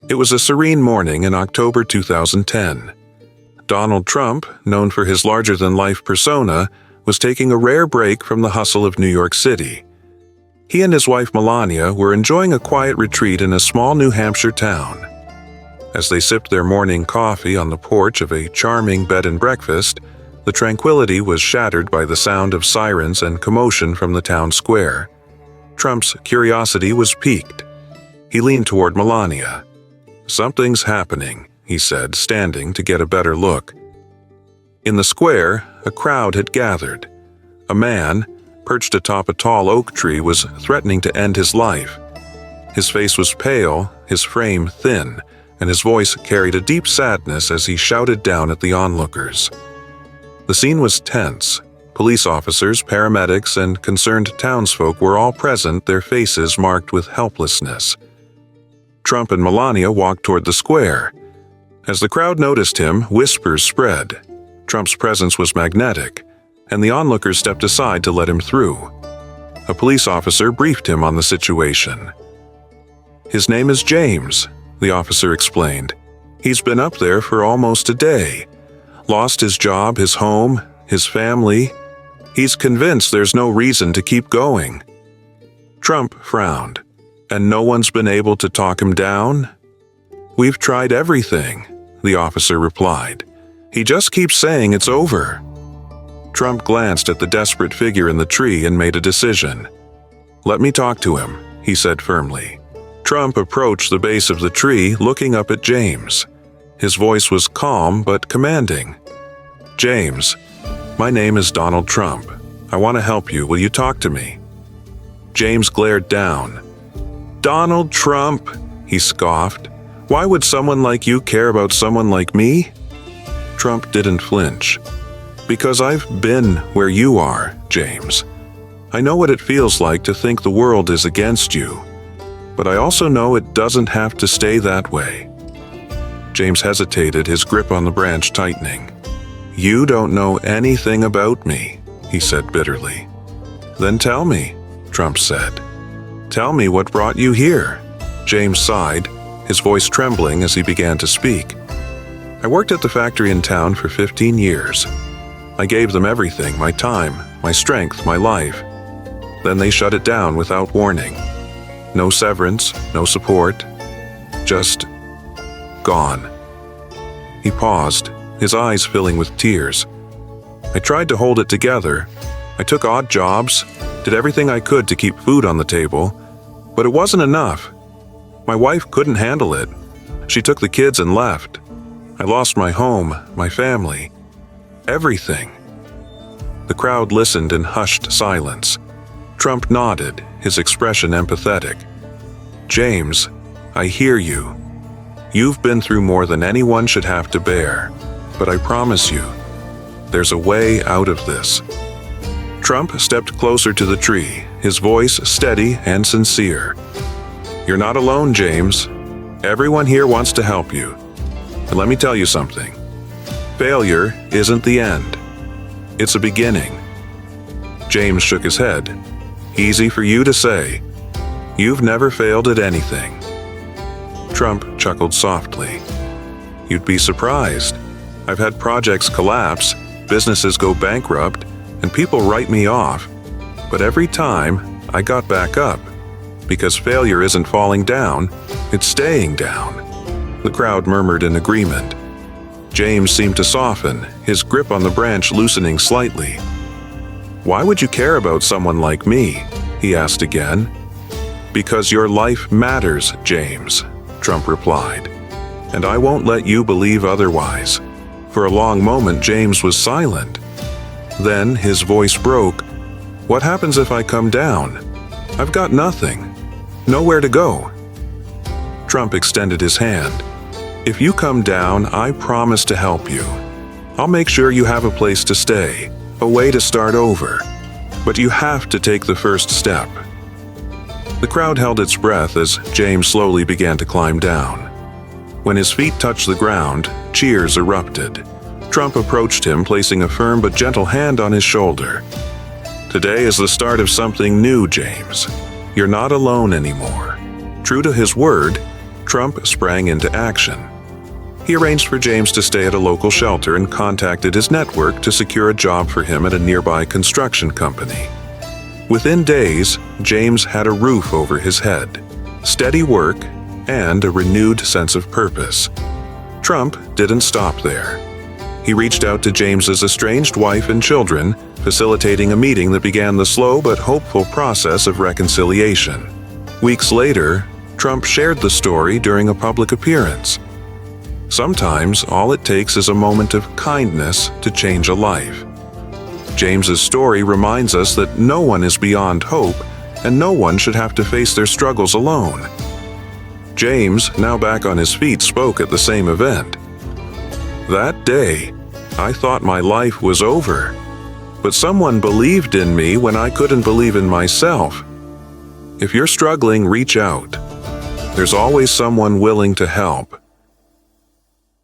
It was a serene morning in October 2010. Donald Trump, known for his larger-than-life persona, was taking a rare break from the hustle of New York City. He and his wife Melania were enjoying a quiet retreat in a small New Hampshire town. As they sipped their morning coffee on the porch of a charming bed and breakfast, the tranquility was shattered by the sound of sirens and commotion from the town square. Trump's curiosity was piqued. He leaned toward Melania. "Something's happening," he said, standing to get a better look. In the square, a crowd had gathered. A man, perched atop a tall oak tree, was threatening to end his life. His face was pale, his frame thin, and his voice carried a deep sadness as he shouted down at the onlookers. The scene was tense. Police officers, paramedics, and concerned townsfolk were all present, their faces marked with helplessness. Trump and Melania walked toward the square. As the crowd noticed him, whispers spread. Trump's presence was magnetic, and the onlookers stepped aside to let him through. A police officer briefed him on the situation. "His name is James," the officer explained. "He's been up there for almost a day. Lost his job, his home, his family. He's convinced there's no reason to keep going." Trump frowned. "And no one's been able to talk him down?" "We've tried everything," the officer replied. "He just keeps saying it's over." Trump glanced at the desperate figure in the tree and made a decision. "Let me talk to him," he said firmly. Trump approached the base of the tree, looking up at James. His voice was calm but commanding. "James, my name is Donald Trump. I want to help you. Will you talk to me?" James glared down. "Donald Trump," he scoffed. "Why would someone like you care about someone like me?" Trump didn't flinch. "Because I've been where you are, James. I know what it feels like to think the world is against you. But I also know it doesn't have to stay that way." James hesitated, his grip on the branch tightening. "You don't know anything about me," he said bitterly. "Then tell me," Trump said. "Tell me what brought you here." James sighed, his voice trembling as he began to speak. "I worked at the factory in town for 15 years. I gave them everything, my time, my strength, my life. Then they shut it down without warning. No severance, no support, just gone." He paused, his eyes filling with tears. "I tried to hold it together. I took odd jobs, did everything I could to keep food on the table, but it wasn't enough. My wife couldn't handle it. She took the kids and left. I lost my home, my family, everything." The crowd listened in hushed silence. Trump nodded, his expression empathetic. "James, I hear you. You've been through more than anyone should have to bear, but I promise you, there's a way out of this." Trump stepped closer to the tree, his voice steady and sincere. "You're not alone, James. Everyone here wants to help you. And let me tell you something. Failure isn't the end. It's a beginning." James shook his head. "Easy for you to say. You've never failed at anything." Trump chuckled softly. "You'd be surprised. I've had projects collapse, businesses go bankrupt, and people write me off. But every time, I got back up. Because failure isn't falling down, it's staying down." The crowd murmured in agreement. James seemed to soften, his grip on the branch loosening slightly. "Why would you care about someone like me?" he asked again. "Because your life matters, James," Trump replied. "And I won't let you believe otherwise." For a long moment, James was silent. Then his voice broke. "What happens if I come down? I've got nothing. Nowhere to go." Trump extended his hand. "If you come down, I promise to help you. I'll make sure you have a place to stay, a way to start over. But you have to take the first step." The crowd held its breath as James slowly began to climb down. When his feet touched the ground, cheers erupted. Trump approached him, placing a firm but gentle hand on his shoulder. "Today is the start of something new, James. You're not alone anymore." True to his word, Trump sprang into action. He arranged for James to stay at a local shelter and contacted his network to secure a job for him at a nearby construction company. Within days, James had a roof over his head, steady work, and a renewed sense of purpose. Trump didn't stop there. He reached out to James's estranged wife and children, facilitating a meeting that began the slow but hopeful process of reconciliation. Weeks later, Trump shared the story during a public appearance. Sometimes all it takes is a moment of kindness to change a life. James's story reminds us that no one is beyond hope, and no one should have to face their struggles alone. James, now back on his feet, spoke at the same event. "That day, I thought my life was over, but someone believed in me when I couldn't believe in myself. If you're struggling, reach out. There's always someone willing to help."